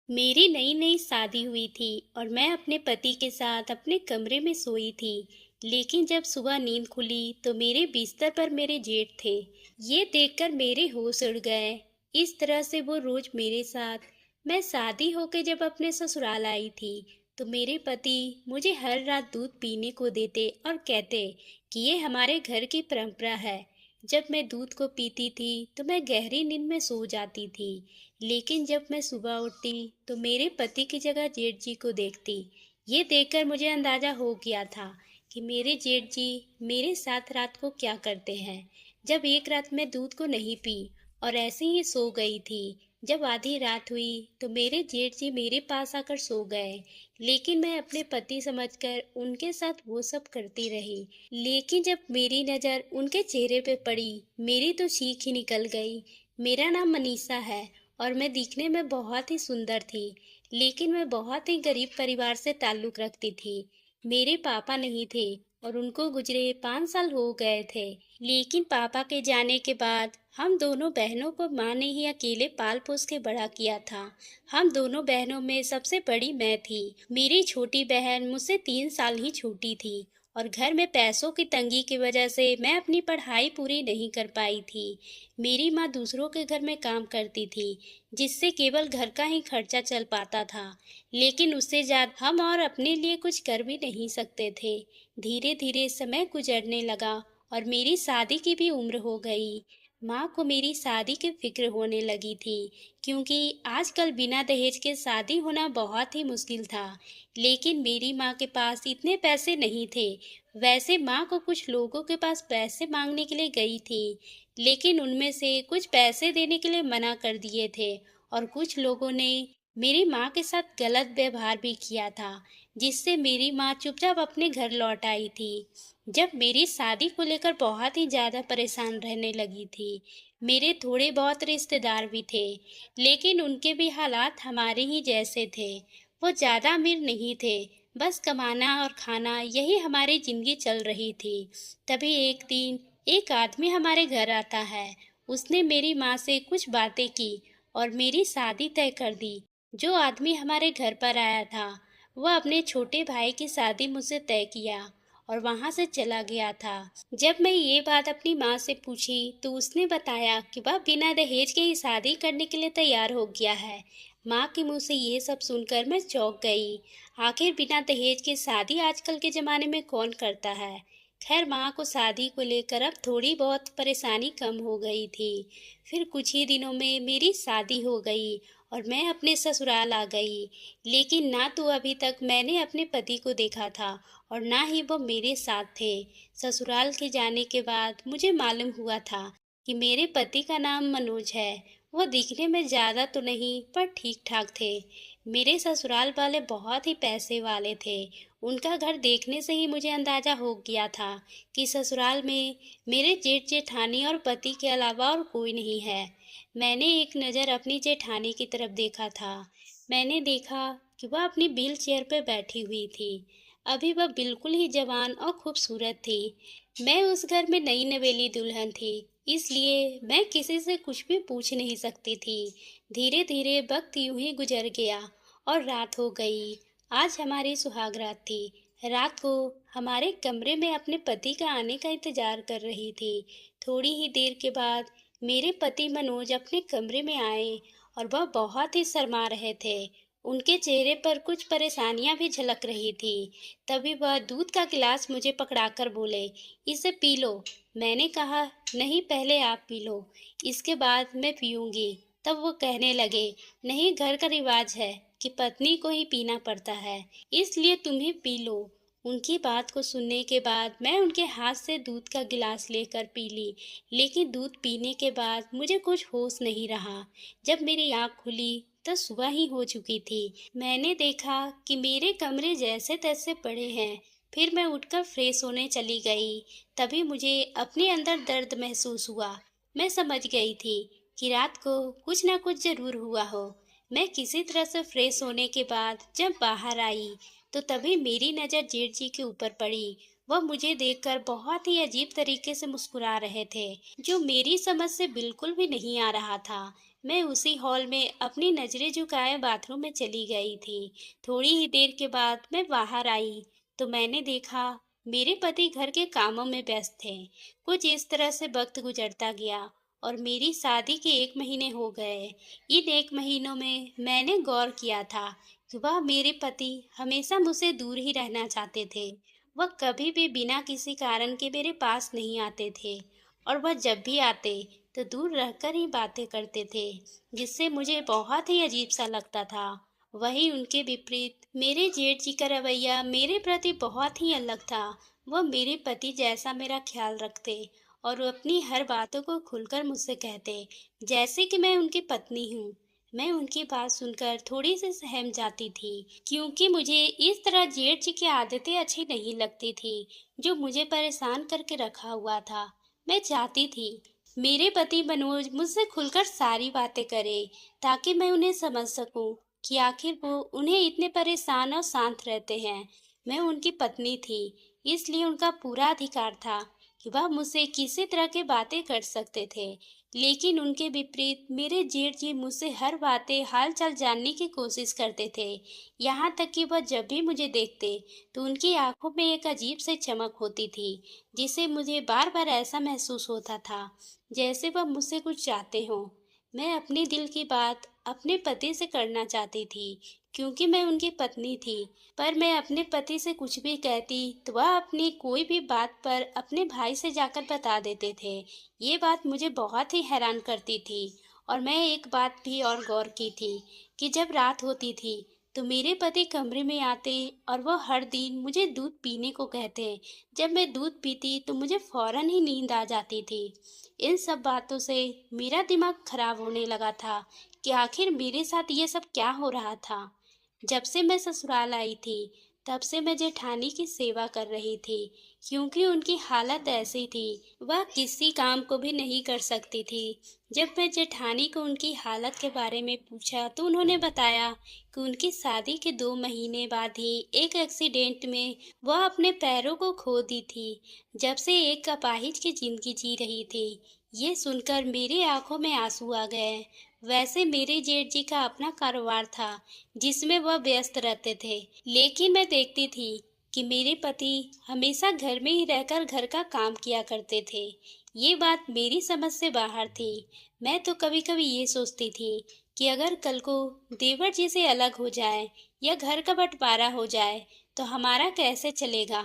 मेरी नई नई शादी हुई थी और मैं अपने पति के साथ अपने कमरे में सोई थी। लेकिन जब सुबह नींद खुली तो मेरे बिस्तर पर मेरे जेठ थे। ये देखकर मेरे होश उड़ गए। इस तरह से वो रोज मेरे साथ। मैं शादी होकर जब अपने ससुराल आई थी तो मेरे पति मुझे हर रात दूध पीने को देते और कहते कि ये हमारे घर की परंपरा है। जब मैं दूध को पीती थी तो मैं गहरी नींद में सो जाती थी। लेकिन जब मैं सुबह उठती तो मेरे पति की जगह जेठ जी को देखती। ये देखकर मुझे अंदाजा हो गया था कि मेरे जेठ जी मेरे साथ रात को क्या करते हैं। जब एक रात मैं दूध को नहीं पी और ऐसे ही सो गई थी। जब आधी रात हुई तो मेरे जेठ जी मेरे पास आकर सो गए। लेकिन मैं अपने पति समझकर उनके साथ वो सब करती रही। लेकिन जब मेरी नज़र उनके चेहरे पे पड़ी, मेरी तो चीख ही निकल गई। मेरा नाम मनीषा है और मैं दिखने में बहुत ही सुंदर थी। लेकिन मैं बहुत ही गरीब परिवार से ताल्लुक़ रखती थी। मेरे पापा नहीं थे और उनको गुजरे 5 साल हो गए थे। लेकिन पापा के जाने के बाद हम दोनों बहनों को माँ ने ही अकेले पाल पोस के बड़ा किया था। हम दोनों बहनों में सबसे बड़ी मैं थी। मेरी छोटी बहन मुझसे 3 साल ही छोटी थी और घर में पैसों की तंगी की वजह से मैं अपनी पढ़ाई पूरी नहीं कर पाई थी। मेरी माँ दूसरों के घर में काम करती थी, जिससे केवल घर का ही खर्चा चल पाता था। लेकिन उससे ज़्यादा हम और अपने लिए कुछ कर भी नहीं सकते थे। धीरे धीरे समय गुजरने लगा और मेरी शादी की भी उम्र हो गई। माँ को मेरी शादी की फिक्र होने लगी थी, क्योंकि आजकल बिना दहेज के शादी होना बहुत ही मुश्किल था। लेकिन मेरी माँ के पास इतने पैसे नहीं थे। वैसे माँ को कुछ लोगों के पास पैसे मांगने के लिए गई थी, लेकिन उनमें से कुछ पैसे देने के लिए मना कर दिए थे और कुछ लोगों ने मेरी माँ के साथ गलत व्यवहार भी किया था, जिससे मेरी माँ चुपचाप अपने घर लौट आई थी। जब मेरी शादी को लेकर बहुत ही ज़्यादा परेशान रहने लगी थी। मेरे थोड़े बहुत रिश्तेदार भी थे, लेकिन उनके भी हालात हमारे ही जैसे थे। वो ज़्यादा अमीर नहीं थे, बस कमाना और खाना यही हमारी ज़िंदगी चल रही थी। तभी एक दिन एक आदमी हमारे घर आता है। उसने मेरी माँ से कुछ बातें की और मेरी शादी तय कर दी। जो आदमी हमारे घर पर आया था, वह अपने छोटे भाई की शादी मुझसे तय किया और वहाँ से चला गया था। जब मैं ये बात अपनी माँ से पूछी तो उसने बताया कि वह बिना दहेज के ही शादी करने के लिए तैयार हो गया है। माँ के मुंह से ये सब सुनकर मैं चौंक गई। आखिर बिना दहेज की शादी आजकल के ज़माने में कौन करता है। खैर, माँ को शादी को लेकर अब थोड़ी बहुत परेशानी कम हो गई थी। फिर कुछ ही दिनों में मेरी शादी हो गई और मैं अपने ससुराल आ गई। लेकिन ना तो अभी तक मैंने अपने पति को देखा था और ना ही वो मेरे साथ थे। ससुराल के जाने के बाद मुझे मालूम हुआ था कि मेरे पति का नाम मनोज है। वो दिखने में ज़्यादा तो नहीं पर ठीक ठाक थे। मेरे ससुराल वाले बहुत ही पैसे वाले थे। उनका घर देखने से ही मुझे अंदाज़ा हो गया था कि ससुराल में मेरे जेठ जेठानी और पति के अलावा और कोई नहीं है। मैंने एक नज़र अपनी जेठानी की तरफ देखा था। मैंने देखा कि वह अपनी व्हील चेयर पर बैठी हुई थी। अभी वह बिल्कुल ही जवान और खूबसूरत थी। मैं उस घर में नई नवेली दुल्हन थी, इसलिए मैं किसी से कुछ भी पूछ नहीं सकती थी। धीरे धीरे वक्त यूं ही गुजर गया और रात हो गई। आज हमारी सुहाग रात थी। रात को हमारे कमरे में अपने पति का आने का इंतजार कर रही थी। थोड़ी ही देर के बाद मेरे पति मनोज अपने कमरे में आए और वह बहुत ही शर्मा रहे थे। उनके चेहरे पर कुछ परेशानियां भी झलक रही थी। तभी वह दूध का गिलास मुझे पकड़ाकर बोले, इसे पी लो। मैंने कहा, नहीं, पहले आप पी लो, इसके बाद मैं पीऊंगी। तब वो कहने लगे, नहीं, घर का रिवाज है कि पत्नी को ही पीना पड़ता है, इसलिए तुम्हें पी लो। उनकी बात को सुनने के बाद मैं उनके हाथ से दूध का गिलास लेकर पी ली। लेकिन दूध पीने के बाद मुझे कुछ होश नहीं रहा। जब मेरी आँख खुली तो सुबह ही हो चुकी थी। मैंने देखा कि मेरे कमरे जैसे तैसे पड़े हैं। फिर मैं उठकर फ्रेश होने चली गई। तभी मुझे अपने अंदर दर्द महसूस हुआ। मैं समझ गई थी कि रात को कुछ ना कुछ जरूर हुआ हो। मैं किसी तरह से फ्रेश होने के बाद जब बाहर आई तो तभी मेरी नज़र जेठ जी के ऊपर पड़ी। वह मुझे देखकर बहुत ही अजीब तरीके से मुस्कुरा रहे थे, जो मेरी समझ से बिल्कुल भी नहीं आ रहा था। मैं उसी हॉल में अपनी नजरें झुकाए बाथरूम में चली गई थी। थोड़ी ही देर के बाद मैं बाहर आई तो मैंने देखा मेरे पति घर के कामों में व्यस्त थे। कुछ इस तरह से वक्त गुजरता गया और मेरी शादी के 1 महीने हो गए। इन 1 महीनों में मैंने गौर किया था कि वह मेरे पति हमेशा मुझसे दूर ही रहना चाहते थे। वह कभी भी बिना किसी कारण के मेरे पास नहीं आते थे और वह जब भी आते तो दूर रहकर ही बातें करते थे, जिससे मुझे बहुत ही अजीब सा लगता था। वहीं उनके विपरीत मेरे जेठ जी का रवैया मेरे प्रति बहुत ही अलग था। वह मेरे पति जैसा मेरा ख्याल रखते और वो अपनी हर बातों को खुलकर मुझसे कहते, जैसे कि मैं उनकी पत्नी हूँ। मैं उनकी बात सुनकर थोड़ी सी सहम जाती थी, क्योंकि मुझे इस तरह जेठ जी की आदतें अच्छी नहीं लगती थी, जो मुझे परेशान करके रखा हुआ था। मैं चाहती थी मेरे पति मनोज मुझसे खुलकर सारी बातें करे, ताकि मैं उन्हें समझ सकूं कि आखिर वो उन्हें इतने परेशान और शांत रहते हैं। मैं उनकी पत्नी थी, इसलिए उनका पूरा अधिकार था कि वह मुझसे किसी तरह की बातें कर सकते थे। लेकिन उनके विपरीत मेरे जेठ जी मुझसे हर बातें हाल चाल जानने की कोशिश करते थे। यहाँ तक कि वह जब भी मुझे देखते तो उनकी आंखों में एक अजीब सी चमक होती थी, जिसे मुझे बार बार ऐसा महसूस होता था जैसे वह मुझसे कुछ चाहते हों। मैं अपने दिल की बात अपने पति से करना चाहती थी, क्योंकि मैं उनकी पत्नी थी। पर मैं अपने पति से कुछ भी कहती तो वह अपनी कोई भी बात पर अपने भाई से जाकर बता देते थे। ये बात मुझे बहुत ही हैरान करती थी। और मैं एक बात भी और गौर की थी कि जब रात होती थी तो मेरे पति कमरे में आते और वह हर दिन मुझे दूध पीने को कहते। जब मैं दूध पीती तो मुझे फौरन ही नींद आ जाती थी। इन सब बातों से मेरा दिमाग खराब होने लगा था कि आखिर मेरे साथ ये सब क्या हो रहा था। जब से मैं ससुराल आई थी तब से मैं जेठानी की सेवा कर रही थी, क्योंकि उनकी हालत ऐसी थी, वह किसी काम को भी नहीं कर सकती थी। जब मैं जेठानी को उनकी हालत के बारे में पूछा तो उन्होंने बताया कि उनकी शादी के 2 महीने बाद ही एक एक्सीडेंट में वह अपने पैरों को खो दी थी। जब से एक अपाहिज की जिंदगी जी रही थी। ये सुनकर मेरी आंखों में आंसू आ गए। वैसे मेरे जेठ जी का अपना कारोबार था, जिसमें वह व्यस्त रहते थे, लेकिन मैं देखती थी कि मेरे पति हमेशा घर में ही रहकर घर का काम किया करते थे। ये बात मेरी समझ से बाहर थी। मैं तो कभी कभी ये सोचती थी कि अगर कल को देवर जी से अलग हो जाए या घर का बंटवारा हो जाए तो हमारा कैसे चलेगा।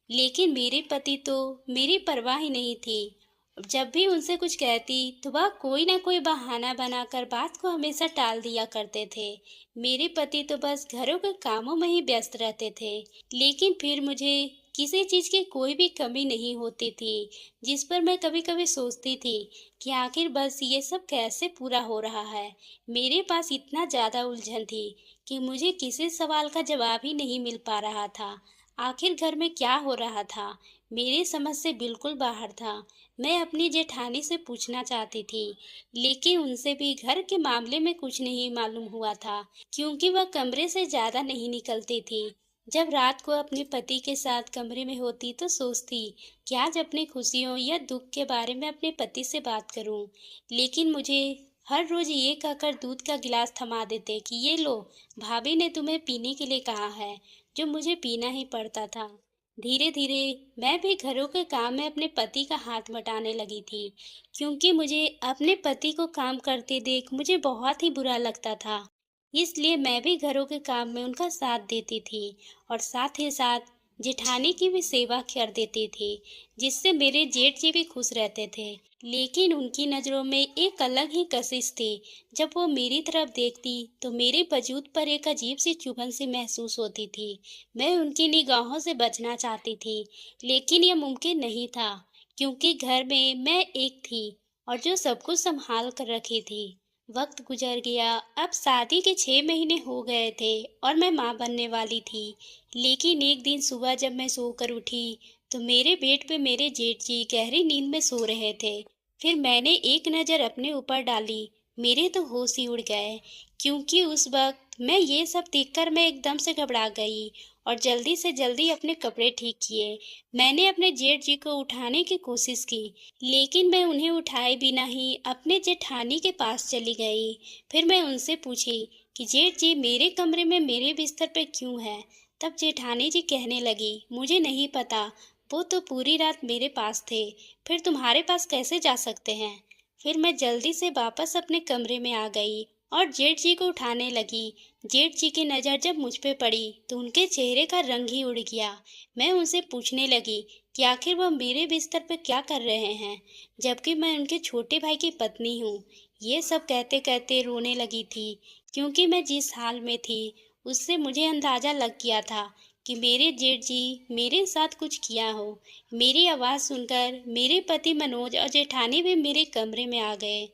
लेकिन मेरे पति तो मेरी परवाह ही नहीं थी। जब भी उनसे कुछ कहती तो वह कोई ना कोई बहाना बनाकर बात को हमेशा टाल दिया करते थे। मेरे पति तो बस घरों के कामों में ही व्यस्त रहते थे, लेकिन फिर मुझे किसी चीज की कोई भी कमी नहीं होती थी, जिस पर मैं कभी कभी सोचती थी कि आखिर बस ये सब कैसे पूरा हो रहा है। मेरे पास इतना ज्यादा उलझन थी कि मुझे किसी सवाल का जवाब ही नहीं मिल पा रहा था। आखिर घर में क्या हो रहा था, मेरी समझ से बिल्कुल बाहर था। मैं अपनी जेठानी से पूछना चाहती थी, लेकिन उनसे भी घर के मामले में कुछ नहीं मालूम हुआ था, क्योंकि वह कमरे से ज्यादा नहीं निकलती थी। जब रात को अपने पति के साथ कमरे में होती तो सोचती कि आज अपनी खुशियों या दुख के बारे में अपने पति से बात करूं, लेकिन मुझे हर रोज ये कहकर दूध का गिलास थमा देते कि ये लो, भाभी ने तुम्हें पीने के लिए कहा है, जो मुझे पीना ही पड़ता था। धीरे धीरे मैं भी घरों के काम में अपने पति का हाथ बटाने लगी थी, क्योंकि मुझे अपने पति को काम करते देख मुझे बहुत ही बुरा लगता था। इसलिए मैं भी घरों के काम में उनका साथ देती थी और साथ ही साथ जेठानी की भी सेवा कर देती थी, जिससे मेरे जेठ जी भी खुश रहते थे। लेकिन उनकी नज़रों में एक अलग ही कशिश थी। जब वो मेरी तरफ देखती तो मेरे वजूद पर एक अजीब सी चुभन सी महसूस होती थी। मैं उनकी निगाहों से बचना चाहती थी, लेकिन यह मुमकिन नहीं था, क्योंकि घर में मैं एक थी और जो सब कुछ संभाल कर रखी थी। वक्त गुजर गया। अब शादी के 6 महीने हो गए थे और मैं माँ बनने वाली थी। लेकिन एक दिन सुबह जब मैं सोकर उठी तो मेरे बेड पे मेरे जेठ जी गहरी नींद में सो रहे थे। फिर मैंने एक नज़र अपने ऊपर डाली मेरे तो होश ही उड़ गए, क्योंकि उस वक्त ये सब देखकर मैं एकदम से घबरा गई और जल्दी से जल्दी अपने कपड़े ठीक किए। मैंने अपने जेठ जी को उठाने की कोशिश की, लेकिन मैं उन्हें उठाए बिना ही अपने जेठानी के पास चली गई। फिर मैं उनसे पूछी कि जेठ जी मेरे कमरे में मेरे बिस्तर पे क्यों है? तब जेठानी जी कहने लगी, मुझे नहीं पता, वो तो पूरी रात मेरे पास थे, फिर तुम्हारे पास कैसे जा सकते हैं? फिर मैं जल्दी से वापस अपने कमरे में आ गई और जेठ जी को उठाने लगी। जेठ जी की नज़र जब मुझ पे पड़ी तो उनके चेहरे का रंग ही उड़ गया। मैं उनसे पूछने लगी कि आखिर वह मेरे बिस्तर पर क्या कर रहे हैं, जबकि मैं उनके छोटे भाई की पत्नी हूँ। ये सब कहते कहते रोने लगी थी, क्योंकि मैं जिस हाल में थी उससे मुझे अंदाज़ा लग गया था कि मेरे जेठ जी मेरे साथ कुछ किया हो। मेरी आवाज़ सुनकर मेरे पति मनोज और जेठानी भी मेरे कमरे में आ गए।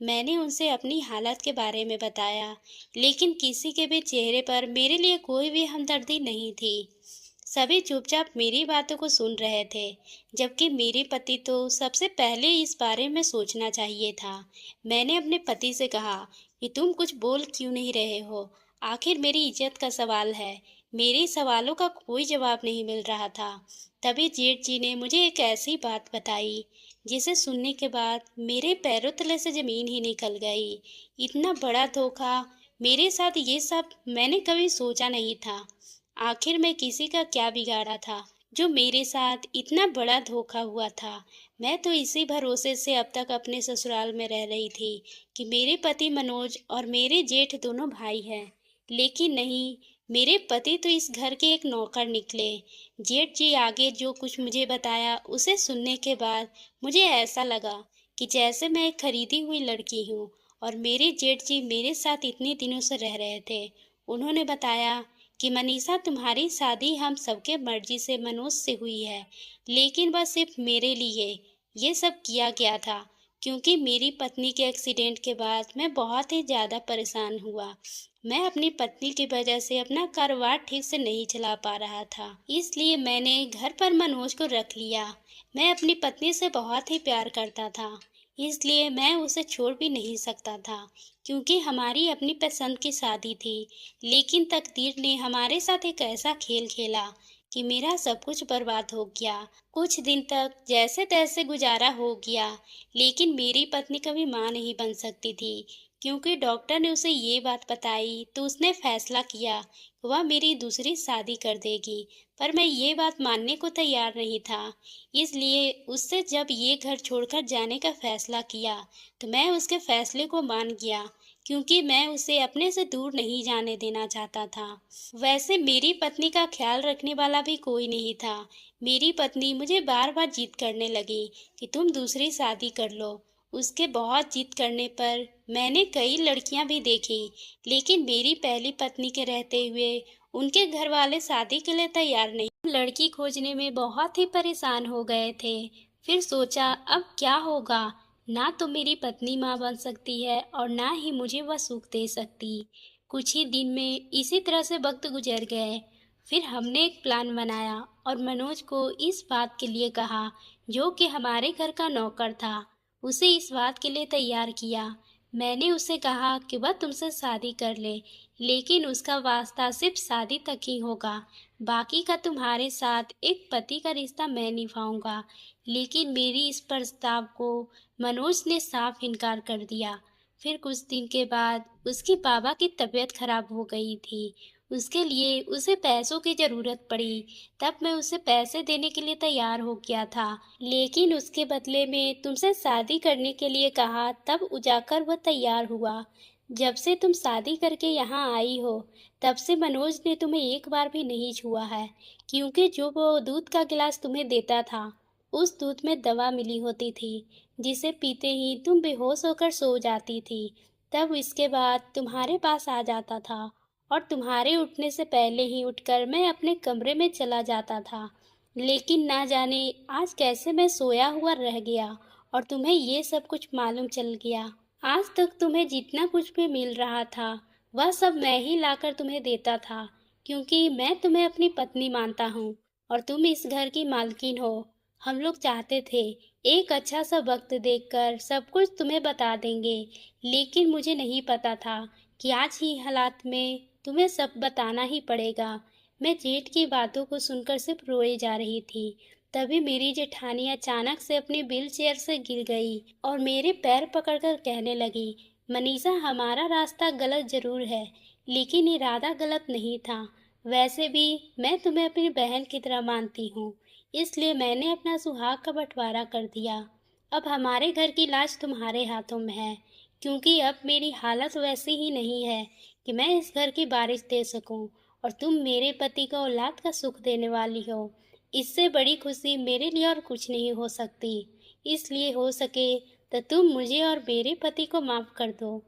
मैंने उनसे अपनी हालत के बारे में बताया, लेकिन किसी के भी चेहरे पर मेरे लिए कोई भी हमदर्दी नहीं थी। सभी चुपचाप मेरी बातों को सुन रहे थे, जबकि मेरे पति तो सबसे पहले इस बारे में सोचना चाहिए था। मैंने अपने पति से कहा कि तुम कुछ बोल क्यों नहीं रहे हो? आखिर मेरी इज्जत का सवाल है। मेरे सवालों का कोई जवाब नहीं मिल रहा था। तभी जेठ जी ने मुझे एक ऐसी बात बताई जिसे सुनने के बाद मेरे पैरों तले से जमीन ही निकल गई। इतना बड़ा धोखा मेरे साथ, ये सब मैंने कभी सोचा नहीं था। आखिर मैं किसी का क्या बिगाड़ा था जो मेरे साथ इतना बड़ा धोखा हुआ था? मैं तो इसी भरोसे से अब तक अपने ससुराल में रह रही थी कि मेरे पति मनोज और मेरे जेठ दोनों भाई हैं, लेकिन नहीं, मेरे पति तो इस घर के एक नौकर निकले। जेठ जी आगे जो कुछ मुझे बताया उसे सुनने के बाद मुझे ऐसा लगा कि जैसे मैं एक खरीदी हुई लड़की हूँ और मेरे जेठ जी मेरे साथ इतने दिनों से रह रहे थे। उन्होंने बताया कि मनीषा, तुम्हारी शादी हम सबके मर्जी से मनोज से हुई है, लेकिन वह सिर्फ मेरे लिए ये सब किया गया था, क्योंकि मेरी पत्नी के एक्सीडेंट के बाद मैं बहुत ही ज़्यादा परेशान हुआ। मैं अपनी पत्नी की वजह से अपना कारोबार ठीक से नहीं चला पा रहा था, इसलिए मैंने घर पर मनोज को रख लिया। मैं अपनी पत्नी से बहुत ही प्यार करता था, इसलिए मैं उसे छोड़ भी नहीं सकता था, क्योंकि हमारी अपनी पसंद की शादी थी। लेकिन तकदीर ने हमारे साथ एक ऐसा खेल खेला कि मेरा सब कुछ बर्बाद हो गया। कुछ दिन तक जैसे तैसे गुजारा हो गया, लेकिन मेरी पत्नी कभी माँ नहीं बन सकती थी, क्योंकि डॉक्टर ने उसे ये बात बताई तो उसने फैसला किया कि वह मेरी दूसरी शादी कर देगी। पर मैं ये बात मानने को तैयार नहीं था, इसलिए उससे जब ये घर छोड़कर जाने का फैसला किया तो मैं उसके फैसले को मान गया, क्योंकि मैं उसे अपने से दूर नहीं जाने देना चाहता था। वैसे मेरी पत्नी का ख्याल रखने वाला भी कोई नहीं था। मेरी पत्नी मुझे बार बार जिद करने लगी कि तुम दूसरी शादी कर लो। उसके बहुत जिद करने पर मैंने कई लड़कियां भी देखी, लेकिन मेरी पहली पत्नी के रहते हुए उनके घर वाले शादी के लिए तैयार नहीं। लड़की खोजने में बहुत ही परेशान हो गए थे। फिर सोचा अब क्या होगा, ना तो मेरी पत्नी माँ बन सकती है और ना ही मुझे वह सुख दे सकती। कुछ ही दिन में इसी तरह से वक्त गुजर गए। फिर हमने एक प्लान बनाया और मनोज को इस बात के लिए कहा, जो कि हमारे घर का नौकर था, उसे इस बात के लिए तैयार किया। मैंने उसे कहा कि वह तुमसे शादी कर ले, लेकिन उसका वास्ता सिर्फ शादी तक ही होगा, बाकी का तुम्हारे साथ एक पति का रिश्ता मैं निभाऊंगा। लेकिन मेरी इस प्रस्ताव को मनोज ने साफ इनकार कर दिया। फिर कुछ दिन के बाद उसकी बाबा की तबीयत खराब हो गई थी। उसके लिए उसे पैसों की जरूरत पड़ी। तब मैं उसे पैसे देने के लिए तैयार हो गया था, लेकिन उसके बदले में तुमसे शादी करने के लिए कहा, तब जाकर वह तैयार हुआ। जब से तुम शादी करके यहाँ आई हो, तब से मनोज ने तुम्हें एक बार भी नहीं छुआ है, क्योंकि जो वो दूध का गिलास तुम्हें देता था, उस दूध में दवा मिली होती थी, जिसे पीते ही तुम बेहोश होकर सो जाती थी। तब इसके बाद तुम्हारे पास आ जाता था और तुम्हारे उठने से पहले ही उठकर मैं अपने कमरे में चला जाता था। लेकिन ना जाने आज कैसे मैं सोया हुआ रह गया और तुम्हें ये सब कुछ मालूम चल गया। आज तक तुम्हें जितना कुछ भी मिल रहा था, वह सब मैं ही लाकर तुम्हें देता था, क्योंकि मैं तुम्हें अपनी पत्नी मानता हूँ और तुम इस घर की मालकिन हो। हम लोग चाहते थे एक अच्छा सा वक्त देखकर सब कुछ तुम्हें बता देंगे, लेकिन मुझे नहीं पता था कि आज ही हालात में तुम्हें सब बताना ही पड़ेगा। मैं जेठ की बातों को सुनकर सिर्फ रोए जा रही थी। तभी मेरी जेठानी अचानक से अपनी व्हील चेयर से गिर गई और मेरे पैर पकड़कर कहने लगी, मनीषा, हमारा रास्ता गलत जरूर है, लेकिन इरादा गलत नहीं था। वैसे भी मैं तुम्हें अपनी बहन की तरह मानती हूँ, इसलिए मैंने अपना सुहाग का बंटवारा कर दिया। अब हमारे घर की लाज तुम्हारे हाथों में है, क्योंकि अब मेरी हालत वैसी ही नहीं है कि मैं इस घर की बारिश दे सकूं, और तुम मेरे पति को औलाद का सुख देने वाली हो। इससे बड़ी खुशी मेरे लिए और कुछ नहीं हो सकती। इसलिए हो सके तो तुम मुझे और मेरे पति को माफ कर दो।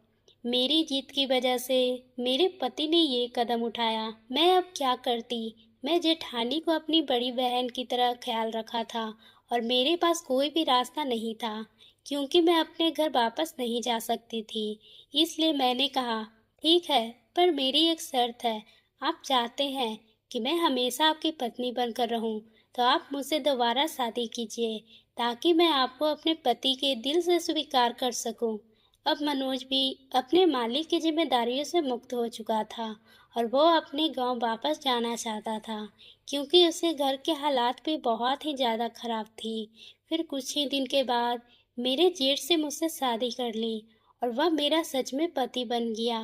मेरी जीत की वजह से मेरे पति ने ये कदम उठाया। मैं अब क्या करती। मैं जेठानी को अपनी बड़ी बहन की तरह ख्याल रखा था, और मेरे पास कोई भी रास्ता नहीं था, क्योंकि मैं अपने घर वापस नहीं जा सकती थी। इसलिए मैंने कहा, ठीक है, पर मेरी एक शर्त है। आप चाहते हैं कि मैं हमेशा आपकी पत्नी बनकर रहूं, तो आप मुझसे दोबारा शादी कीजिए, ताकि मैं आपको अपने पति के दिल से स्वीकार कर सकूं। अब मनोज भी अपने मालिक की जिम्मेदारियों से मुक्त हो चुका था, और वो अपने गांव वापस जाना चाहता था, क्योंकि उसे घर के हालात भी बहुत ही ज़्यादा खराब थी। फिर कुछ ही दिन के बाद मेरे जेठ से मुझसे शादी कर ली, और वह मेरा सच में पति बन गया।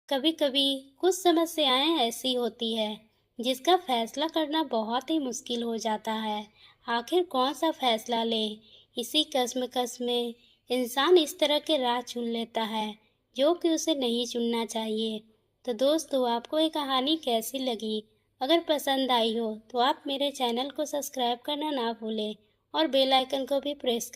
कभी कभी कुछ समस्याएं ऐसी होती है जिसका फैसला करना बहुत ही मुश्किल हो जाता है। आखिर कौन सा फैसला ले, इसी कश्मकश में इंसान इस तरह के राह चुन लेता है जो कि उसे नहीं चुनना चाहिए। तो दोस्तों, आपको ये कहानी कैसी लगी? अगर पसंद आई हो तो आप मेरे चैनल को सब्सक्राइब करना ना भूलें, और बेल आइकन को भी प्रेस करें।